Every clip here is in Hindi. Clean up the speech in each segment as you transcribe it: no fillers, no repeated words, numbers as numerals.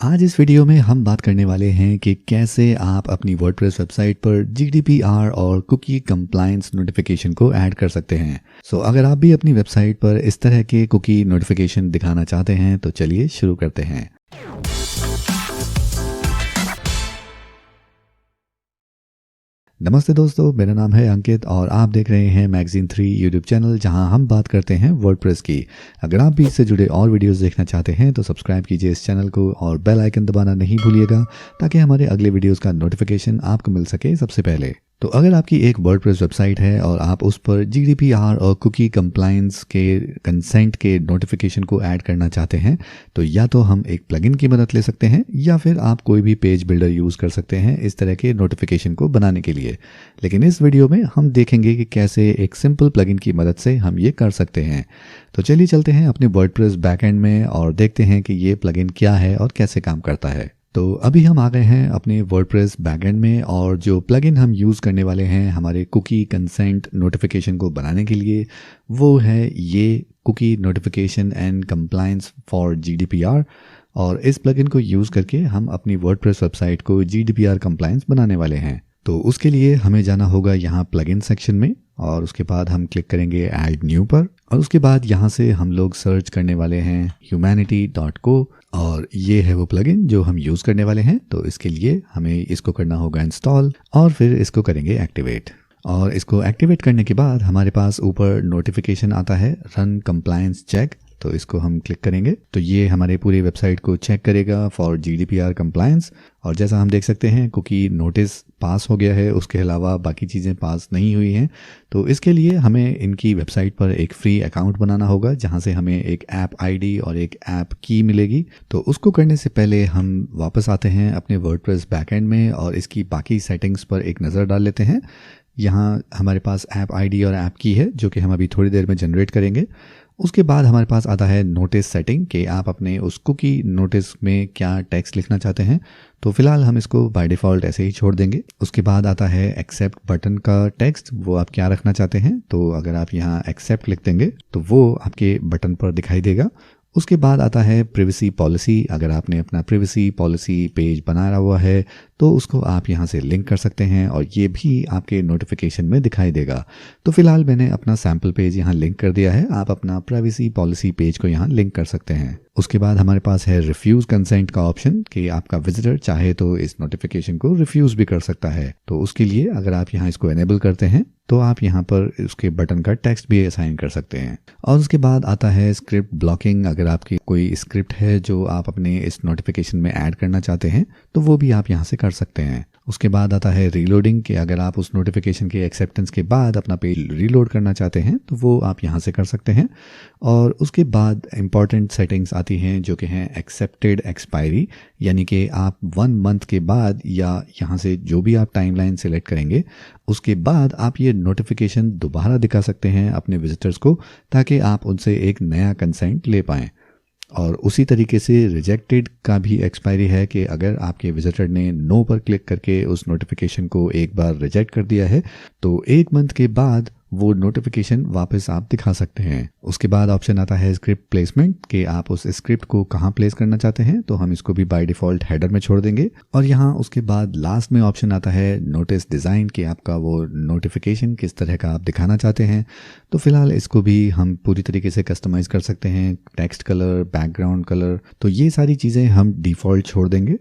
आज इस वीडियो में हम बात करने वाले हैं कि कैसे आप अपनी वर्डप्रेस वेबसाइट पर जीडीपीआर और कुकी कंप्लायंस नोटिफिकेशन को ऐड कर सकते हैं। अगर आप भी अपनी वेबसाइट पर इस तरह के कुकी नोटिफिकेशन दिखाना चाहते हैं तो चलिए शुरू करते हैं। नमस्ते दोस्तों, मेरा नाम है अंकित और आप देख रहे हैं मैगजीन 3 यूट्यूब चैनल, जहां हम बात करते हैं वर्डप्रेस की। अगर आप भी इससे जुड़े और वीडियोस देखना चाहते हैं तो सब्सक्राइब कीजिए इस चैनल को और बेल आइकन दबाना नहीं भूलिएगा ताकि हमारे अगले वीडियोस का नोटिफिकेशन आपको मिल सके सबसे पहले। तो अगर आपकी एक वर्डप्रेस वेबसाइट है और आप उस पर जीडीपीआर और कुकी कंप्लायंस के कंसेंट के नोटिफिकेशन को ऐड करना चाहते हैं तो या तो हम एक प्लगइन की मदद ले सकते हैं या फिर आप कोई भी पेज बिल्डर यूज़ कर सकते हैं इस तरह के नोटिफिकेशन को बनाने के लिए। लेकिन इस वीडियो में हम देखेंगे कि कैसे एक सिंपल प्लगइन की मदद से हम ये कर सकते हैं। तो चलिए चलते हैं अपने वर्डप्रेस बैकएंड में और देखते हैं कि ये प्लगइन क्या है और कैसे काम करता है। तो अभी हम आ गए हैं अपने वर्डप्रेस बैकएंड में और जो प्लगइन हम यूज़ करने वाले हैं हमारे कुकी कंसेंट नोटिफिकेशन को बनाने के लिए वो है ये cookie notification and compliance for GDPR. और इस प्लगइन को यूज़ करके हम अपनी वर्डप्रेस वेबसाइट को जीडीपीआर कंप्लायंस बनाने वाले हैं। तो उसके लिए हमें जाना होगा यहाँ प्लगइन सेक्शन में और उसके बाद हम क्लिक करेंगे ऐड न्यू पर और उसके बाद यहाँ से हम लोग सर्च करने वाले हैं humanity.co और ये है वो प्लगइन जो हम यूज़ करने वाले हैं। तो इसके लिए हमें इसको करना होगा इंस्टॉल और फिर इसको करेंगे एक्टिवेट। और इसको एक्टिवेट करने के बाद हमारे पास ऊपर नोटिफिकेशन आता है रन कंप्लायंस चेक, तो इसको हम क्लिक करेंगे तो ये हमारे पूरी वेबसाइट को चेक करेगा फॉर जीडीपीआर कंप्लायंस। और जैसा हम देख सकते हैं कुकी नोटिस पास हो गया है, उसके अलावा बाकी चीज़ें पास नहीं हुई हैं। तो इसके लिए हमें इनकी वेबसाइट पर एक फ्री अकाउंट बनाना होगा जहां से हमें एक ऐप आईडी और एक ऐप की मिलेगी। तो उसको करने से पहले हम वापस आते हैं अपने वर्डप्रेस बैकएंड में और इसकी बाकी सेटिंग्स पर एक नज़र डाल लेते हैं। यहाँ हमारे पास ऐप आईडी और ऐप की है जो कि हम अभी थोड़ी देर में जनरेट करेंगे। उसके बाद हमारे पास आता है नोटिस सेटिंग कि आप अपने उस कुकी नोटिस में क्या टेक्स्ट लिखना चाहते हैं। तो फिलहाल हम इसको बाय डिफ़ॉल्ट ऐसे ही छोड़ देंगे। उसके बाद आता है एक्सेप्ट बटन का टेक्स्ट, वो आप क्या रखना चाहते हैं। तो अगर आप यहाँ एक्सेप्ट लिख देंगे तो वो आपके बटन पर दिखाई देगा। उसके बाद आता है प्रिवेसी पॉलिसी। अगर आपने अपना प्रिवेसी पॉलिसी पेज बनाया हुआ है तो उसको आप यहाँ से लिंक कर सकते हैं और ये भी आपके नोटिफिकेशन में दिखाई देगा। तो फिलहाल मैंने अपना सैम्पल पेज यहाँ लिंक कर दिया है, आप अपना प्राइवेसी पॉलिसी पेज को यहाँ लिंक कर सकते हैं। उसके बाद हमारे पास है रिफ्यूज़ कंसेंट का ऑप्शन कि आपका विजिटर चाहे तो इस नोटिफिकेशन को रिफ्यूज़ भी कर सकता है। तो उसके लिए अगर आप यहाँ इसको एनेबल करते हैं तो आप यहाँ पर उसके बटन का टेक्स्ट भी असाइन कर सकते हैं। और उसके बाद आता है स्क्रिप्ट ब्लॉकिंग। अगर आपकी कोई स्क्रिप्ट है जो आप अपने इस नोटिफिकेशन में ऐड करना चाहते हैं तो वो भी आप यहाँ से कर सकते हैं। उसके बाद आता है रीलोडिंग कि अगर आप उस नोटिफिकेशन के एक्सेप्टेंस के बाद अपना पेज रीलोड करना चाहते हैं तो वो आप यहाँ से कर सकते हैं। और उसके बाद इम्पॉर्टेंट सेटिंग्स आती हैं जो कि हैं एक्सेप्टेड एक्सपायरी, यानी कि आप 1 मंथ के बाद या यहाँ से जो भी आप टाइमलाइन सेलेक्ट करेंगे उसके बाद आप ये नोटिफिकेशन दोबारा दिखा सकते हैं अपने विजिटर्स को ताकि आप उनसे एक नया कंसेंट ले पाएँ। और उसी तरीके से रिजेक्टेड का भी एक्सपायरी है कि अगर आपके विजिटर ने नो पर क्लिक करके उस नोटिफिकेशन को एक बार रिजेक्ट कर दिया है तो 1 मंथ के बाद वो नोटिफिकेशन वापस आप दिखा सकते हैं। उसके बाद ऑप्शन आता है स्क्रिप्ट प्लेसमेंट कि आप उस स्क्रिप्ट को कहाँ प्लेस करना चाहते हैं। तो हम इसको भी बाय डिफ़ॉल्ट हेडर में छोड़ देंगे। और यहाँ उसके बाद लास्ट में ऑप्शन आता है नोटिस डिज़ाइन कि आपका वो नोटिफिकेशन किस तरह का आप दिखाना चाहते हैं। तो फिलहाल इसको भी हम पूरी तरीके से कस्टमाइज़ कर सकते हैं, टेक्स्ट कलर, बैकग्राउंड कलर, तो ये सारी चीज़ें हम डिफ़ॉल्ट छोड़ देंगे।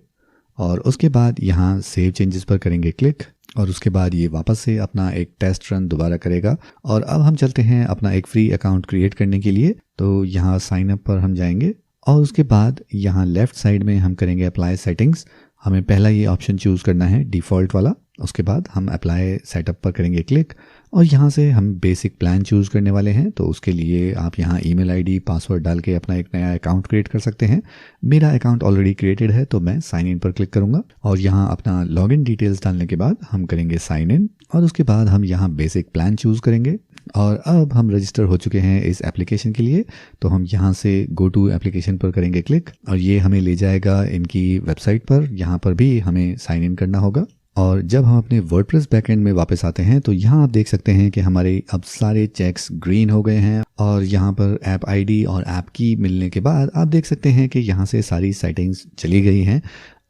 और उसके बाद यहाँ सेव चेंजेस पर करेंगे क्लिक और उसके बाद ये वापस से अपना एक टेस्ट रन दोबारा करेगा। और अब हम चलते हैं अपना एक फ्री अकाउंट क्रिएट करने के लिए। तो यहाँ साइन अप पर हम जाएंगे और उसके बाद यहाँ लेफ़्ट साइड में हम करेंगे अप्लाई सेटिंग्स। हमें पहला ये ऑप्शन चूज़ करना है डिफ़ॉल्ट वाला। उसके बाद हम अप्लाई सेटअप पर करेंगे क्लिक और यहाँ से हम बेसिक प्लान चूज़ करने वाले हैं। तो उसके लिए आप यहाँ ईमेल आईडी पासवर्ड डाल के अपना एक नया अकाउंट क्रिएट कर सकते हैं। मेरा अकाउंट ऑलरेडी क्रिएटेड है तो मैं साइन इन पर क्लिक करूँगा और यहाँ अपना लॉगिन डिटेल्स डालने के बाद हम करेंगे साइन इन और उसके बाद हम यहाँ बेसिक प्लान चूज़ करेंगे। और अब हम रजिस्टर हो चुके हैं इस एप्लीकेशन के लिए। तो हम यहाँ से गो टू एप्लीकेशन पर करेंगे क्लिक और ये हमें ले जाएगा इनकी वेबसाइट पर। यहाँ पर भी हमें साइन इन करना होगा और जब हम अपने वर्डप्रेस बैकएंड में वापस आते हैं तो यहाँ आप देख सकते हैं कि हमारे अब सारे चेक्स ग्रीन हो गए हैं और यहाँ पर ऐप आईडी और ऐप की मिलने के बाद आप देख सकते हैं कि यहाँ से सारी सेटिंग्स चली गई हैं।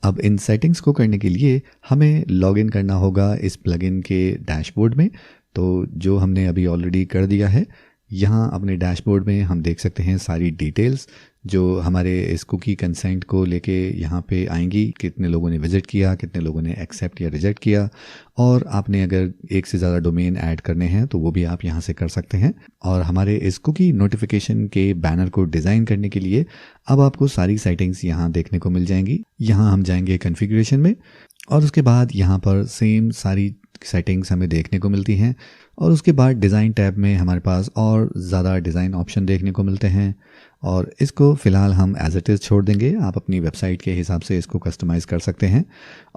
अब इन सेटिंग्स को करने के लिए हमें लॉगिन करना होगा इस प्लगइन के डैशबोर्ड में, तो जो हमने अभी ऑलरेडी कर दिया है। यहाँ अपने डैशबोर्ड में हम देख सकते हैं सारी डिटेल्स जो हमारे इस कुकी कंसेंट को लेके यहाँ पे आएंगी, कितने लोगों ने विजिट किया, कितने लोगों ने एक्सेप्ट या रिजेक्ट किया, और आपने अगर एक से ज़्यादा डोमेन ऐड करने हैं तो वो भी आप यहाँ से कर सकते हैं। और हमारे इस कुकी नोटिफिकेशन के बैनर को डिज़ाइन करने के लिए अब आपको सारी सेटिंग्स यहाँ देखने को मिल जाएंगी। यहाँ हम जाएंगे कॉन्फ़िगरेशन में और उसके बाद यहाँ पर सेम सारी सेटिंग्स हमें देखने को मिलती हैं और उसके बाद डिज़ाइन टैब में हमारे पास और ज़्यादा डिज़ाइन ऑप्शन देखने को मिलते हैं और इसको फ़िलहाल हम एज इट इज़ छोड़ देंगे। आप अपनी वेबसाइट के हिसाब से इसको कस्टमाइज़ कर सकते हैं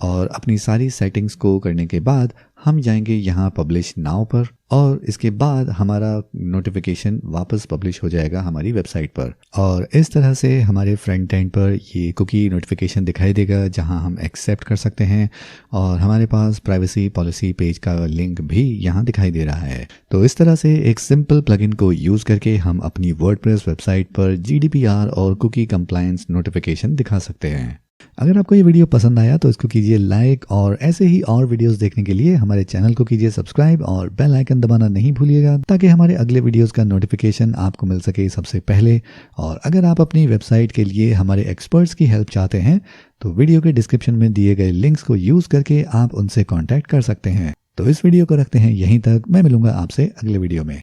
और अपनी सारी सेटिंग्स को करने के बाद हम जाएंगे यहाँ पब्लिश नाउ पर और इसके बाद हमारा नोटिफिकेशन वापस पब्लिश हो जाएगा हमारी वेबसाइट पर और इस तरह से हमारे फ्रंट एंड पर ये कुकी नोटिफिकेशन दिखाई देगा जहाँ हम एक्सेप्ट कर सकते हैं और हमारे पास प्राइवेसी पॉलिसी पेज का लिंक भी यहाँ दिखाई दे रहा है। तो इस तरह से एक सिंपल प्लगइन को यूज़ करके हम अपनी वर्डप्रेस वेबसाइट पर GDPR और कुकी कंप्लायंस नोटिफिकेशन दिखा सकते हैं। अगर आपको ये वीडियो पसंद आया तो इसको कीजिए लाइक और ऐसे ही और वीडियोस देखने के लिए हमारे चैनल को कीजिए सब्सक्राइब और बेल आइकन दबाना नहीं भूलिएगा ताकि हमारे अगले वीडियोस का नोटिफिकेशन आपको मिल सके सबसे पहले। और अगर आप अपनी वेबसाइट के लिए हमारे एक्सपर्ट्स की हेल्प चाहते हैं तो वीडियो के डिस्क्रिप्शन में दिए गए लिंक्स को यूज़ करके आप उनसे कॉन्टैक्ट कर सकते हैं। तो इस वीडियो को रखते हैं यहीं तक, मैं मिलूंगा आपसे अगले वीडियो में।